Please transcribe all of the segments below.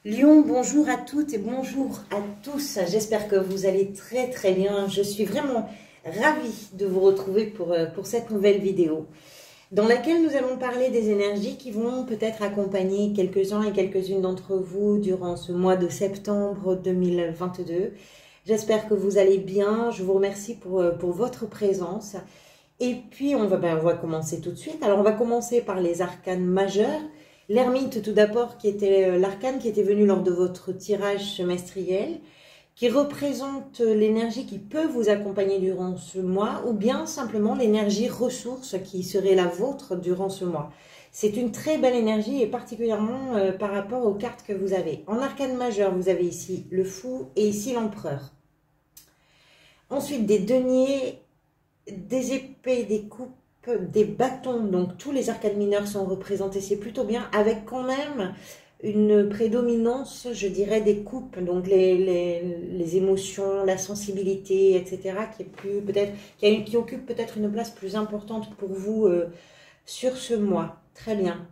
Lion, bonjour à toutes et bonjour à tous. J'espère que vous allez très bien. Je suis vraiment ravie de vous retrouver pour cette nouvelle vidéo dans laquelle nous allons parler des énergies qui vont peut-être accompagner quelques-uns et quelques-unes d'entre vous durant ce mois de septembre 2022. J'espère que vous allez bien. Je vous remercie pour votre présence. Et puis, on va commencer tout de suite. Alors, on va commencer par les arcanes majeurs. L'ermite, tout d'abord, qui était l'arcane qui était venu lors de votre tirage semestriel, qui représente l'énergie qui peut vous accompagner durant ce mois, ou bien simplement l'énergie ressource qui serait la vôtre durant ce mois. C'est une très belle énergie, et particulièrement par rapport aux cartes que vous avez. En arcane majeur, vous avez ici le fou et ici l'empereur. Ensuite, des deniers, des épées, des coupes, des bâtons, donc tous les arcanes mineurs sont représentés, c'est plutôt bien, avec quand même une prédominance, je dirais, des coupes, donc les émotions, la sensibilité, etc., qui est plus peut-être, qui occupe peut-être une place plus importante pour vous sur ce mois. Très bien.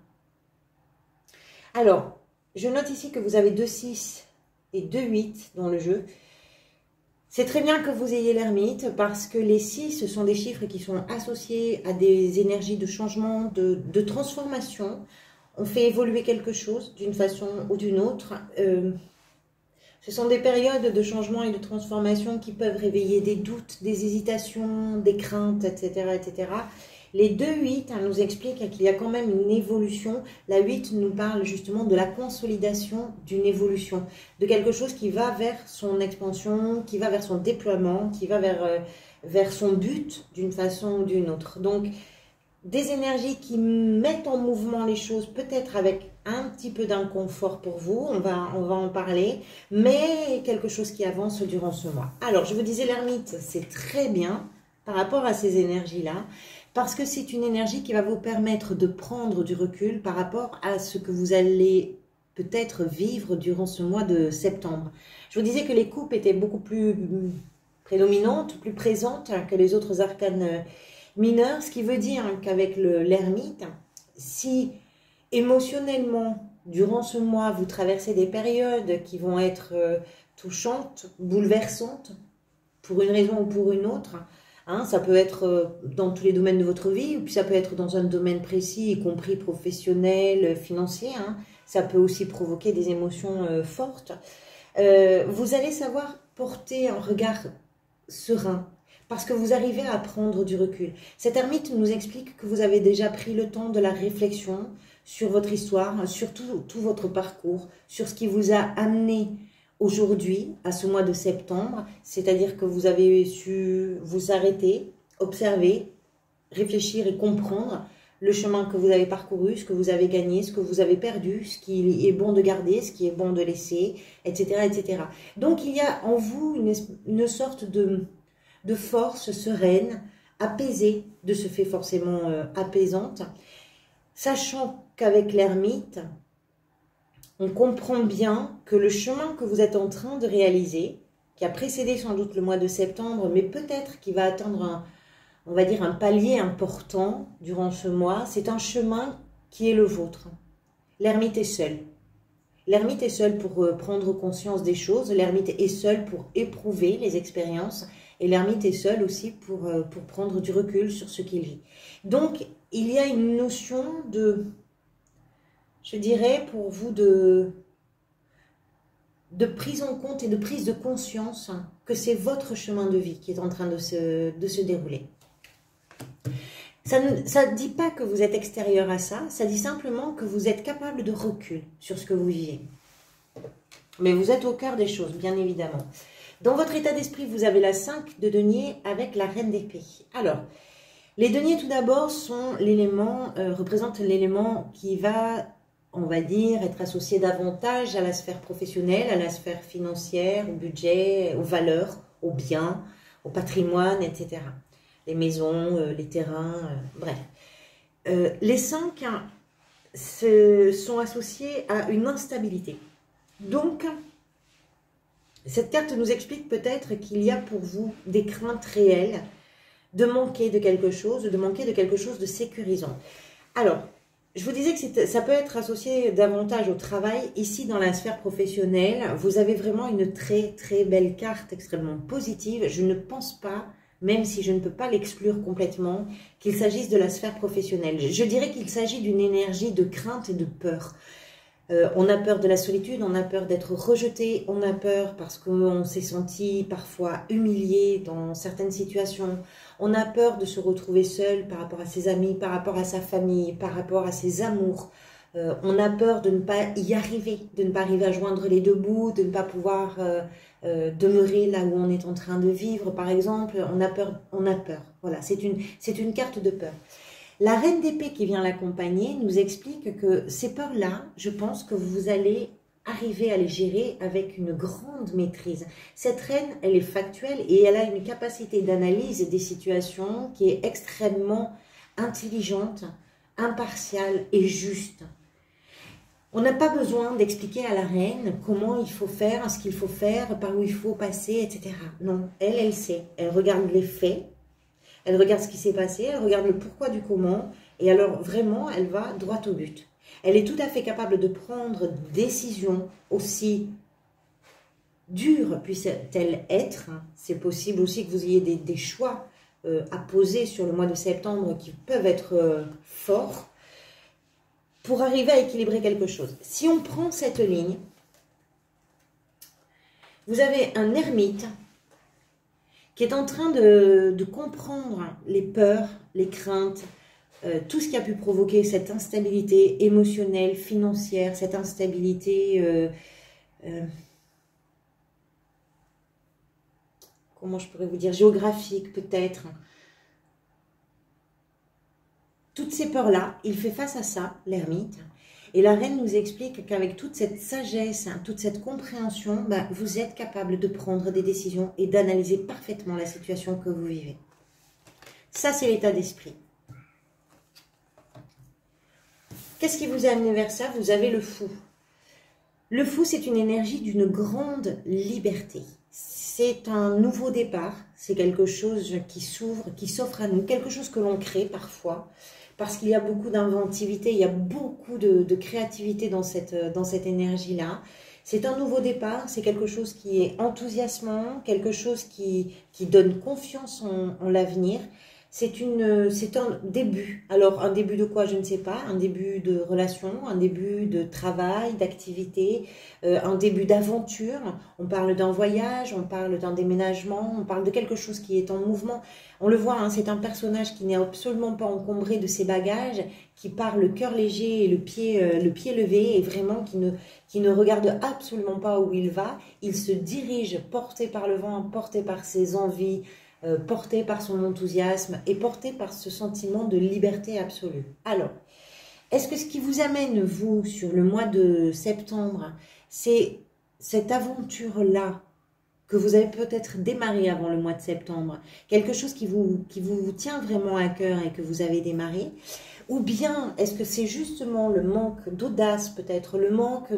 Alors, je note ici que vous avez 2 6 et 2 8 dans le jeu. C'est très bien que vous ayez l'ermite parce que les 6, ce sont des chiffres qui sont associés à des énergies de changement, de transformation. On fait évoluer quelque chose d'une façon ou d'une autre. Ce sont des périodes de changement et de transformation qui peuvent réveiller des doutes, des hésitations, des craintes, etc. etc. Les 2-8 nous expliquent qu'il y a quand même une évolution. La 8 nous parle justement de la consolidation d'une évolution, de quelque chose qui va vers son expansion, qui va vers son déploiement, qui va vers son but d'une façon ou d'une autre. Donc, des énergies qui mettent en mouvement les choses, peut-être avec un petit peu d'inconfort pour vous, on va en parler, mais quelque chose qui avance durant ce mois. Alors, je vous disais, l'ermite, c'est très bien par rapport à ces énergies-là, parce que c'est une énergie qui va vous permettre de prendre du recul par rapport à ce que vous allez peut-être vivre durant ce mois de septembre. Je vous disais que les coupes étaient beaucoup plus prédominantes, plus présentes que les autres arcanes mineurs, ce qui veut dire qu'avec l'ermite, si émotionnellement, durant ce mois, vous traversez des périodes qui vont être touchantes, bouleversantes, pour une raison ou pour une autre, ça peut être dans tous les domaines de votre vie, ou puis ça peut être dans un domaine précis, y compris professionnel, financier. Ça peut aussi provoquer des émotions fortes. Vous allez savoir porter un regard serein, parce que vous arrivez à prendre du recul. Cet ermite nous explique que vous avez déjà pris le temps de la réflexion sur votre histoire, sur tout votre parcours, sur ce qui vous a amené aujourd'hui, à ce mois de septembre, c'est-à-dire que vous avez su vous arrêter, observer, réfléchir et comprendre le chemin que vous avez parcouru, ce que vous avez gagné, ce que vous avez perdu, ce qui est bon de garder, ce qui est bon de laisser, etc. etc. Donc il y a en vous une sorte de force sereine, apaisée, de ce fait forcément apaisante, sachant qu'avec l'ermite, on comprend bien que le chemin que vous êtes en train de réaliser, qui a précédé sans doute le mois de septembre, mais peut-être qui va atteindre on va dire un palier important durant ce mois, c'est un chemin qui est le vôtre. L'ermite est seul. L'ermite est seul pour prendre conscience des choses, l'ermite est seul pour éprouver les expériences, et l'ermite est seul aussi pour prendre du recul sur ce qu'il vit. Donc, il y a une notion de, je dirais pour vous, de prise en compte et de prise de conscience que c'est votre chemin de vie qui est en train de se dérouler. Ça ne dit pas que vous êtes extérieur à ça, ça dit simplement que vous êtes capable de recul sur ce que vous vivez. Mais vous êtes au cœur des choses, bien évidemment. Dans votre état d'esprit, vous avez la 5 de denier avec la reine d'épée. Alors, les deniers tout d'abord représentent l'élément qui va, on va dire, être associé davantage à la sphère professionnelle, à la sphère financière, au budget, aux valeurs, aux biens, au patrimoine, etc. Les maisons, les terrains, bref. Les 5 sont associés à une instabilité. Donc, cette carte nous explique peut-être qu'il y a pour vous des craintes réelles de manquer de quelque chose de sécurisant. Alors, Je vous disais que ça peut être associé davantage au travail. Ici, dans la sphère professionnelle, vous avez vraiment une très très belle carte extrêmement positive. Je ne pense pas, même si je ne peux pas l'exclure complètement, qu'il s'agisse de la sphère professionnelle. Je dirais qu'il s'agit d'une énergie de crainte et de peur. On a peur de la solitude, on a peur d'être rejeté, on a peur parce qu'on s'est senti parfois humilié dans certaines situations. On a peur de se retrouver seul par rapport à ses amis, par rapport à sa famille, par rapport à ses amours. On a peur de ne pas y arriver, de ne pas arriver à joindre les deux bouts, de ne pas pouvoir demeurer là où on est en train de vivre, par exemple. On a peur, on a peur. Voilà, c'est une carte de peur. La reine d'épée qui vient l'accompagner nous explique que ces peurs-là, je pense que vous allez arriver à les gérer avec une grande maîtrise. Cette reine, elle est factuelle et elle a une capacité d'analyse des situations qui est extrêmement intelligente, impartiale et juste. On n'a pas besoin d'expliquer à la reine comment il faut faire, ce qu'il faut faire, par où il faut passer, etc. Non, elle sait. Elle regarde les faits. Elle regarde ce qui s'est passé, elle regarde le pourquoi du comment, et alors vraiment, elle va droit au but. Elle est tout à fait capable de prendre des décisions aussi dures puissent-elles être. C'est possible aussi que vous ayez des choix à poser sur le mois de septembre qui peuvent être forts pour arriver à équilibrer quelque chose. Si on prend cette ligne, vous avez un ermite qui est en train de comprendre les peurs, les craintes, tout ce qui a pu provoquer cette instabilité émotionnelle, financière, cette instabilité, comment je pourrais vous dire, géographique peut-être. Toutes ces peurs-là, il fait face à ça, l'ermite. Et la reine nous explique qu'avec toute cette sagesse, toute cette compréhension, vous êtes capable de prendre des décisions et d'analyser parfaitement la situation que vous vivez. Ça, c'est l'état d'esprit. Qu'est-ce qui vous a amené vers ça? Vous avez le fou. Le fou, c'est une énergie d'une grande liberté. C'est un nouveau départ. C'est quelque chose qui s'ouvre, qui s'offre à nous. Quelque chose que l'on crée parfois. Parce qu'il y a beaucoup d'inventivité, il y a beaucoup de créativité dans cette énergie-là. C'est un nouveau départ, c'est quelque chose qui est enthousiasmant, quelque chose qui donne confiance en l'avenir. C'est un début. Alors, un début de quoi, je ne sais pas. Un début de relation, un début de travail, d'activité, un début d'aventure. On parle d'un voyage, on parle d'un déménagement, on parle de quelque chose qui est en mouvement. On le voit, hein, c'est un personnage qui n'est absolument pas encombré de ses bagages, qui part le cœur léger et le pied levé, et vraiment qui ne regarde absolument pas où il va. Il se dirige, porté par le vent, porté par ses envies, porté par son enthousiasme et porté par ce sentiment de liberté absolue. Alors, est-ce que ce qui vous amène, vous, sur le mois de septembre, c'est cette aventure-là que vous avez peut-être démarré avant le mois de septembre, quelque chose qui vous tient vraiment à cœur et que vous avez démarré, ou bien est-ce que c'est justement le manque d'audace, peut-être le manque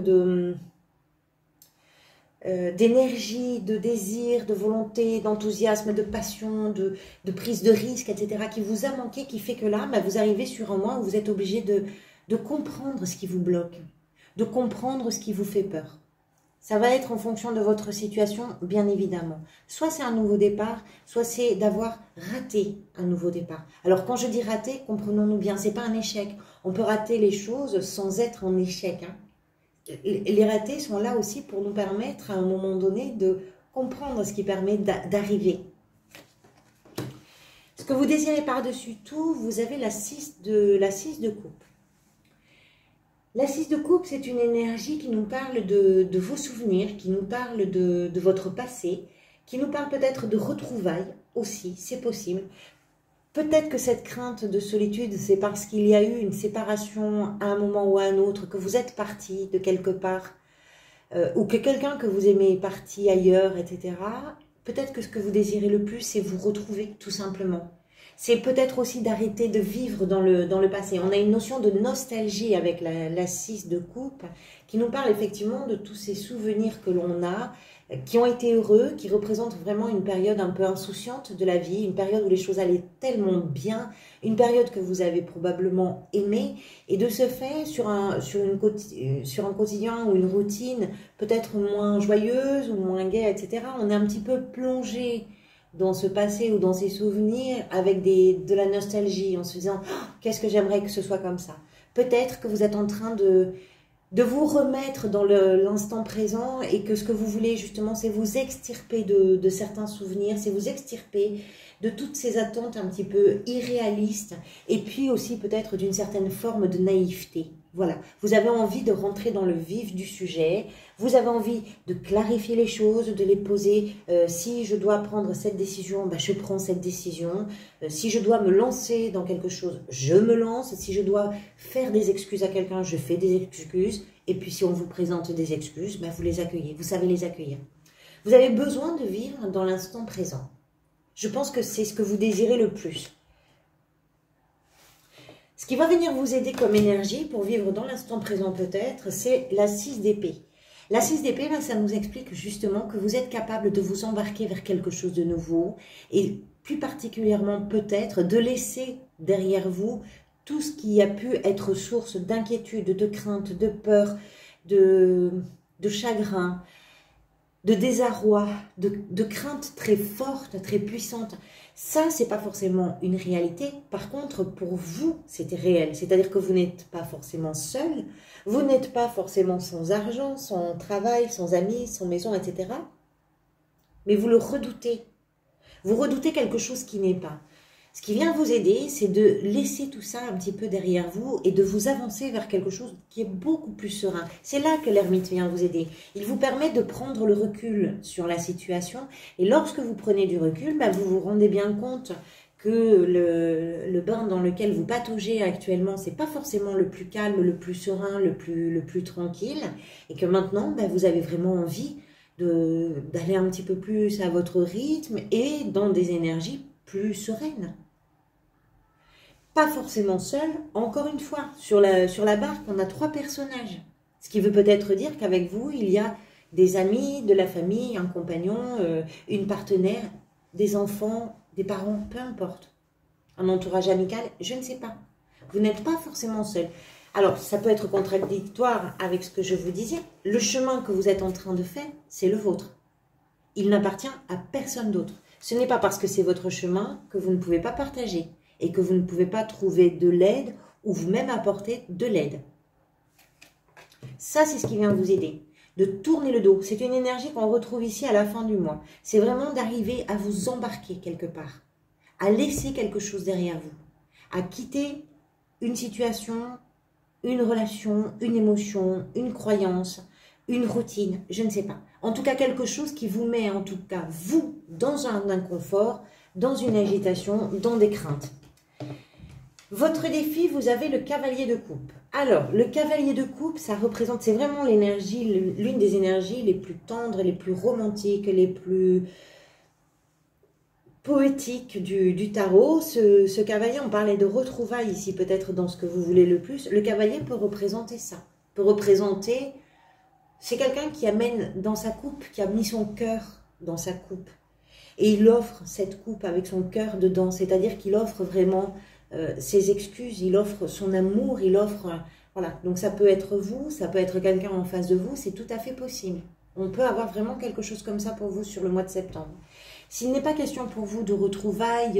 d'énergie, de désir, de volonté, d'enthousiasme, de passion, de prise de risque, etc., qui vous a manqué, qui fait que là, vous arrivez sur un mois où vous êtes obligé de comprendre ce qui vous bloque, de comprendre ce qui vous fait peur. Ça va être en fonction de votre situation, bien évidemment. Soit c'est un nouveau départ, soit c'est d'avoir raté un nouveau départ. Alors quand je dis raté, comprenons-nous bien, c'est pas un échec. On peut rater les choses sans être en échec, hein. Les ratés sont là aussi pour nous permettre à un moment donné de comprendre ce qui permet d'arriver. Ce que vous désirez par-dessus tout, vous avez la 6 de coupe. La 6 de coupe, c'est une énergie qui nous parle de vos souvenirs, qui nous parle de votre passé, qui nous parle peut-être de retrouvailles aussi, c'est possible. Peut-être que cette crainte de solitude, c'est parce qu'il y a eu une séparation à un moment ou à un autre, que vous êtes parti de quelque part, ou que quelqu'un que vous aimez est parti ailleurs, etc. Peut-être que ce que vous désirez le plus, c'est vous retrouver, tout simplement. C'est peut-être aussi d'arrêter de vivre dans le passé. On a une notion de nostalgie avec la 6 de coupe qui nous parle effectivement de tous ces souvenirs que l'on a, qui ont été heureux, qui représentent vraiment une période un peu insouciante de la vie, une période où les choses allaient tellement bien, une période que vous avez probablement aimée. Et de ce fait, sur un quotidien ou une routine peut-être moins joyeuse ou moins gaie, etc., on est un petit peu plongé dans ce passé ou dans ces souvenirs avec de la nostalgie, en se disant oh, « qu'est-ce que j'aimerais que ce soit comme ça ?» Peut-être que vous êtes en train de vous remettre dans l'instant présent et que ce que vous voulez justement, c'est vous extirper de certains souvenirs, c'est vous extirper de toutes ces attentes un petit peu irréalistes et puis aussi peut-être d'une certaine forme de naïveté. Voilà, vous avez envie de rentrer dans le vif du sujet, vous avez envie de clarifier les choses, de les poser. Si je dois prendre cette décision, ben je prends cette décision. Si je dois me lancer dans quelque chose, je me lance. Si je dois faire des excuses à quelqu'un, je fais des excuses. Et puis si on vous présente des excuses, ben vous les accueillez, vous savez les accueillir. Vous avez besoin de vivre dans l'instant présent. Je pense que c'est ce que vous désirez le plus. Ce qui va venir vous aider comme énergie pour vivre dans l'instant présent peut-être, c'est la 6 d'épée. La 6 d'épée, ben, ça nous explique justement que vous êtes capable de vous embarquer vers quelque chose de nouveau et plus particulièrement peut-être de laisser derrière vous tout ce qui a pu être source d'inquiétude, de crainte, de peur, de chagrin, de désarroi, de crainte très forte, très puissante. Ça, c'est pas forcément une réalité. Par contre, pour vous, c'est réel. C'est-à-dire que vous n'êtes pas forcément seul, vous n'êtes pas forcément sans argent, sans travail, sans amis, sans maison, etc. Mais vous le redoutez. Vous redoutez quelque chose qui n'est pas. Ce qui vient vous aider, c'est de laisser tout ça un petit peu derrière vous et de vous avancer vers quelque chose qui est beaucoup plus serein. C'est là que l'ermite vient vous aider. Il vous permet de prendre le recul sur la situation. Et lorsque vous prenez du recul, bah, vous vous rendez bien compte que le bain dans lequel vous pataugez actuellement, c'est pas forcément le plus calme, le plus serein, le plus tranquille. Et que maintenant, bah, vous avez vraiment envie d'aller un petit peu plus à votre rythme et dans des énergies plus sereines. Pas forcément seul, encore une fois, sur la barque, on a 3 personnages. Ce qui veut peut-être dire qu'avec vous, il y a des amis, de la famille, un compagnon, une partenaire, des enfants, des parents, peu importe. Un entourage amical, je ne sais pas. Vous n'êtes pas forcément seul. Alors, ça peut être contradictoire avec ce que je vous disais. Le chemin que vous êtes en train de faire, c'est le vôtre. Il n'appartient à personne d'autre. Ce n'est pas parce que c'est votre chemin que vous ne pouvez pas partager et que vous ne pouvez pas trouver de l'aide ou vous-même apporter de l'aide. Ça, c'est ce qui vient vous aider. De tourner le dos. C'est une énergie qu'on retrouve ici à la fin du mois. C'est vraiment d'arriver à vous embarquer quelque part, à laisser quelque chose derrière vous, à quitter une situation, une relation, une émotion, une croyance, une routine, je ne sais pas. En tout cas, quelque chose qui vous met, en tout cas, vous, dans un inconfort, dans une agitation, dans des craintes. Votre défi, vous avez le cavalier de coupe. Alors, le cavalier de coupe, ça représente, c'est vraiment l'énergie, l'une des énergies les plus tendres, les plus romantiques, les plus poétiques du tarot. Ce cavalier, on parlait de retrouvailles ici, peut-être dans ce que vous voulez le plus. Le cavalier peut représenter ça, peut représenter... C'est quelqu'un qui amène dans sa coupe, qui a mis son cœur dans sa coupe. Et il offre cette coupe avec son cœur dedans, c'est-à-dire qu'il offre vraiment ses excuses, il offre son amour, il offre... Voilà, donc ça peut être vous, ça peut être quelqu'un en face de vous, c'est tout à fait possible. On peut avoir vraiment quelque chose comme ça pour vous sur le mois de septembre. S'il n'est pas question pour vous de retrouvailles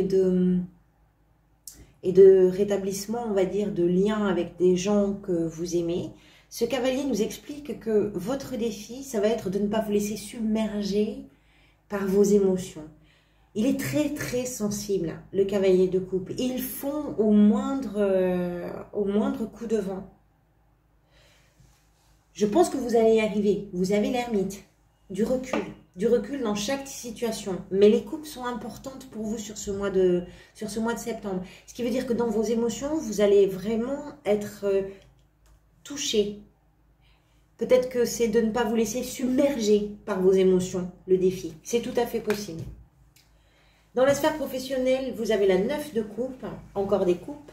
et de rétablissement, on va dire, de liens avec des gens que vous aimez, ce cavalier nous explique que votre défi, ça va être de ne pas vous laisser submerger par vos émotions. Il est très très sensible, le cavalier de coupe. Il fond au moindre coup de vent. Je pense que vous allez y arriver. Vous avez l'ermite, du recul dans chaque situation. Mais les coupes sont importantes pour vous sur ce mois de septembre. Ce qui veut dire que dans vos émotions, vous allez vraiment être... touché. Peut-être que c'est de ne pas vous laisser submerger par vos émotions, le défi. C'est tout à fait possible. Dans la sphère professionnelle, vous avez la 9 de coupe, encore des coupes.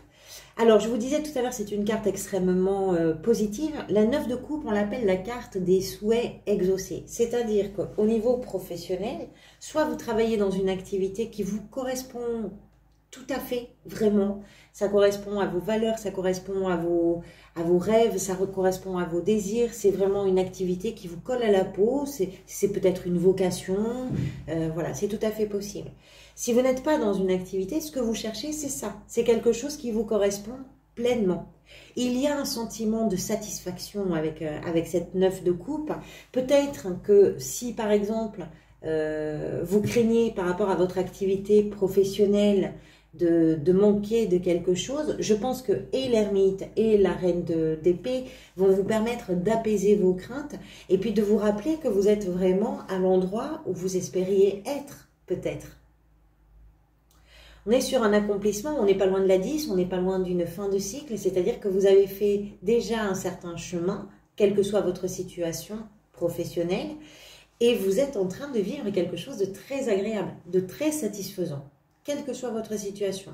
Alors, je vous disais tout à l'heure, c'est une carte extrêmement positive. La 9 de coupe, on l'appelle la carte des souhaits exaucés. C'est-à-dire qu'au niveau professionnel, soit vous travaillez dans une activité qui vous correspond tout à fait, vraiment. Ça correspond à vos valeurs, ça correspond à vos rêves, ça correspond à vos désirs. C'est vraiment une activité qui vous colle à la peau. C'est peut-être une vocation. Voilà, c'est tout à fait possible. Si vous n'êtes pas dans une activité, ce que vous cherchez, c'est ça. C'est quelque chose qui vous correspond pleinement. Il y a un sentiment de satisfaction avec cette 9 de coupe. Peut-être que si, par exemple, vous craignez par rapport à votre activité professionnelle de manquer de quelque chose, je pense que et l'ermite et la reine d'épée vont vous permettre d'apaiser vos craintes et puis de vous rappeler que vous êtes vraiment à l'endroit où vous espériez être, peut-être. On est sur un accomplissement, on n'est pas loin de la 10, on n'est pas loin d'une fin de cycle, c'est-à-dire que vous avez fait déjà un certain chemin, quelle que soit votre situation professionnelle, et vous êtes en train de vivre quelque chose de très agréable, de très satisfaisant, quelle que soit votre situation.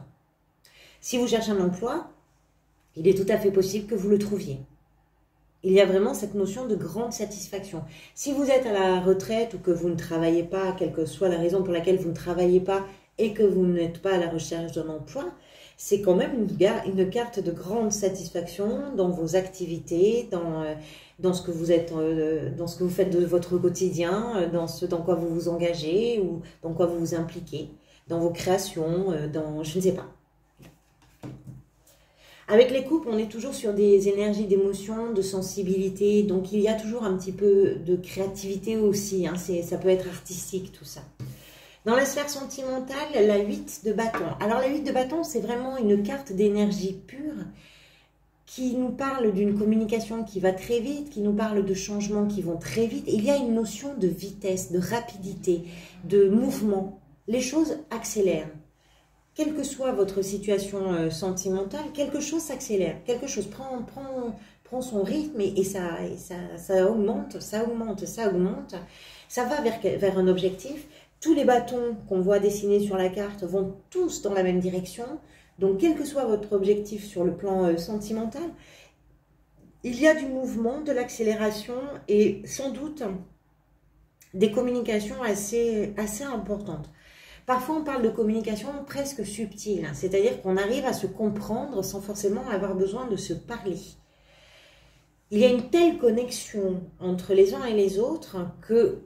Si vous cherchez un emploi, il est tout à fait possible que vous le trouviez. Il y a vraiment cette notion de grande satisfaction. Si vous êtes à la retraite ou que vous ne travaillez pas, quelle que soit la raison pour laquelle vous ne travaillez pas, et que vous n'êtes pas à la recherche d'un emploi, c'est quand même une carte de grande satisfaction dans vos activités, dans ce que vous êtes, dans ce que vous faites de votre quotidien, dans quoi vous vous engagez ou dans quoi vous vous impliquez, dans vos créations, je ne sais pas. Avec les coupes, on est toujours sur des énergies d'émotion, de sensibilité, donc il y a toujours un petit peu de créativité aussi, hein, ça peut être artistique tout ça. Dans la sphère sentimentale, la 8 de bâton. Alors la 8 de bâton, c'est vraiment une carte d'énergie pure qui nous parle d'une communication qui va très vite, qui nous parle de changements qui vont très vite. Il y a une notion de vitesse, de rapidité, de mouvement. Les choses accélèrent. Quelle que soit votre situation sentimentale, quelque chose s'accélère. Quelque chose prend son rythme et ça augmente, ça augmente, ça augmente. Ça va vers un objectif. Tous les bâtons qu'on voit dessinés sur la carte vont tous dans la même direction. Donc, quel que soit votre objectif sur le plan sentimental, il y a du mouvement, de l'accélération et sans doute des communications assez importantes. Parfois, on parle de communication presque subtile, hein, c'est-à-dire qu'on arrive à se comprendre sans forcément avoir besoin de se parler. Il y a une telle connexion entre les uns et les autres que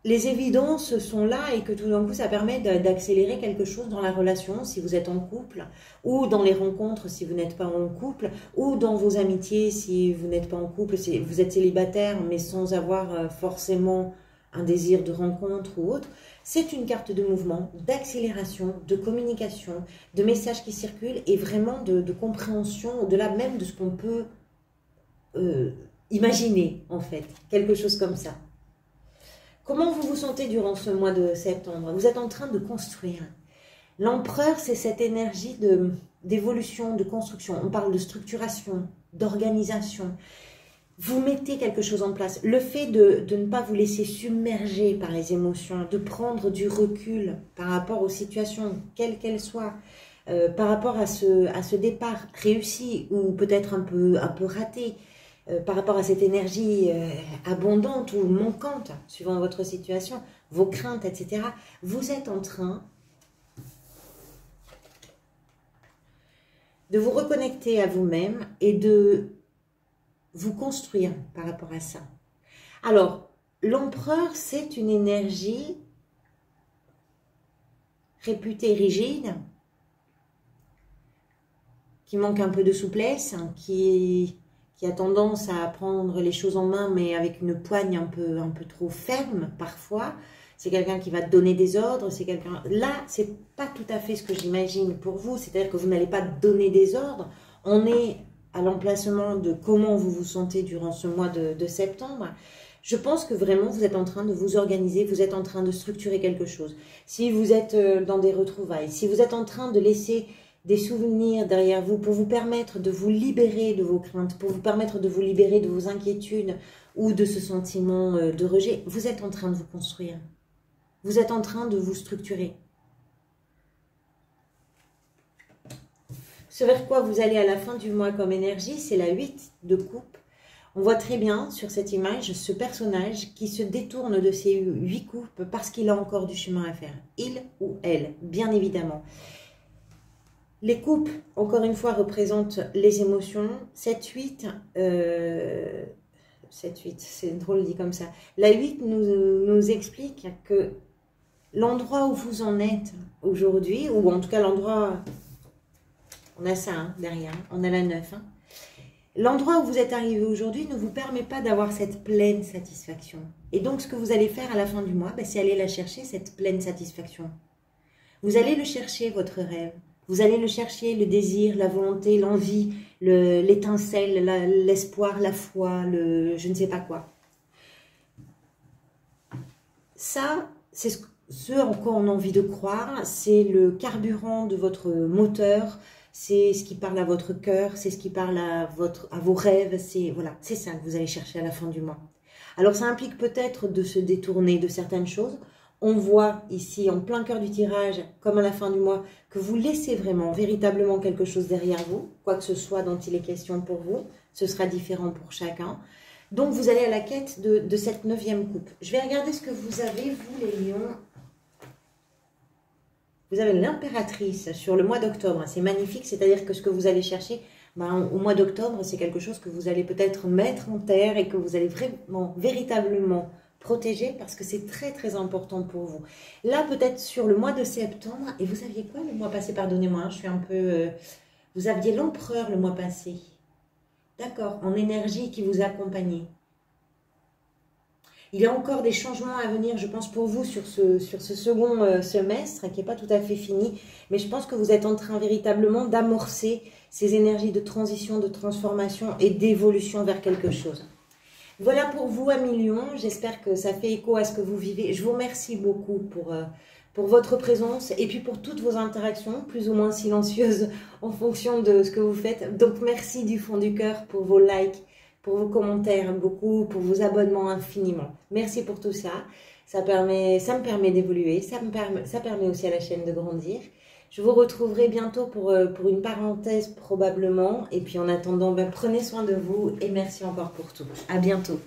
les évidences sont là et que tout d'un coup, ça permet d'accélérer quelque chose dans la relation si vous êtes en couple, ou dans les rencontres si vous n'êtes pas en couple, ou dans vos amitiés si vous n'êtes pas en couple, si vous êtes célibataire mais sans avoir forcément un désir de rencontre ou autre. C'est une carte de mouvement, d'accélération, de communication, de messages qui circulent et vraiment de compréhension, au-delà même de ce qu'on peut imaginer en fait, quelque chose comme ça. Comment vous vous sentez durant ce mois de septembre? Vous êtes en train de construire. L'empereur, c'est cette énergie d'évolution, de construction. On parle de structuration, d'organisation. Vous mettez quelque chose en place. Le fait de ne pas vous laisser submerger par les émotions, de prendre du recul par rapport aux situations, quelles qu'elles soient, par rapport à ce départ réussi ou peut-être un peu raté, par rapport à cette énergie abondante ou manquante, suivant votre situation, vos craintes, etc. Vous êtes en train de vous reconnecter à vous-même et de vous construire par rapport à ça. Alors, l'empereur, c'est une énergie réputée rigide, qui manque un peu de souplesse, qui a tendance à prendre les choses en main, mais avec une poigne un peu trop ferme parfois. C'est quelqu'un qui va donner des ordres, c'est quelqu'un... Là, c'est pas tout à fait ce que j'imagine pour vous, c'est-à-dire que vous n'allez pas donner des ordres. On est à l'emplacement de comment vous vous sentez durant ce mois de septembre. Je pense que vraiment, vous êtes en train de vous organiser, vous êtes en train de structurer quelque chose. Si vous êtes dans des retrouvailles, si vous êtes en train de laisser des souvenirs derrière vous pour vous permettre de vous libérer de vos craintes, pour vous permettre de vous libérer de vos inquiétudes ou de ce sentiment de rejet, vous êtes en train de vous construire. Vous êtes en train de vous structurer. Ce vers quoi vous allez à la fin du mois comme énergie, c'est la 8 de coupe. On voit très bien sur cette image ce personnage qui se détourne de ces 8 coupes parce qu'il a encore du chemin à faire. Il ou elle, bien évidemment. Les coupes, encore une fois, représentent les émotions. 7-8, c'est drôle dit comme ça. La 8 nous explique que l'endroit où vous en êtes aujourd'hui, ou en tout cas l'endroit, on a ça hein, derrière, on a la 9. Hein. L'endroit où vous êtes arrivé aujourd'hui ne vous permet pas d'avoir cette pleine satisfaction. Et donc, ce que vous allez faire à la fin du mois, c'est aller la chercher, cette pleine satisfaction. Vous allez le chercher, votre rêve. Vous allez le chercher, le désir, la volonté, l'envie, l'étincelle, l'espoir, la foi, je ne sais pas quoi. Ça, c'est ce en quoi on a envie de croire, c'est le carburant de votre moteur, c'est ce qui parle à votre cœur, c'est ce qui parle à vos rêves, voilà, c'est ça que vous allez chercher à la fin du mois. Alors ça implique peut-être de se détourner de certaines choses. On voit ici, en plein cœur du tirage, comme à la fin du mois, que vous laissez vraiment, véritablement quelque chose derrière vous, quoi que ce soit dont il est question pour vous, ce sera différent pour chacun. Donc vous allez à la quête de cette 9e coupe. Je vais regarder ce que vous avez, vous les lions. Vous avez l'impératrice sur le mois d'octobre, c'est magnifique, c'est-à-dire que ce que vous allez chercher au mois d'octobre, c'est quelque chose que vous allez peut-être mettre en terre et que vous allez vraiment, véritablement protéger parce que c'est très très important pour vous. Là, peut-être sur le mois de septembre, et vous aviez quoi le mois passé? Pardonnez-moi, hein, je suis un peu... vous aviez l'empereur le mois passé. D'accord, en énergie qui vous accompagnait. Il y a encore des changements à venir, je pense, pour vous sur ce second semestre, qui n'est pas tout à fait fini. Mais je pense que vous êtes en train véritablement d'amorcer ces énergies de transition, de transformation et d'évolution vers quelque chose. Voilà pour vous, amis lions. J'espère que ça fait écho à ce que vous vivez. Je vous remercie beaucoup pour votre présence et puis pour toutes vos interactions, plus ou moins silencieuses en fonction de ce que vous faites. Donc, merci du fond du cœur pour vos likes, pour vos commentaires, beaucoup, pour vos abonnements infiniment. Merci pour tout ça. Ça me permet d'évoluer, ça permet aussi à la chaîne de grandir. Je vous retrouverai bientôt pour une parenthèse probablement. Et puis en attendant, prenez soin de vous et merci encore pour tout. À bientôt.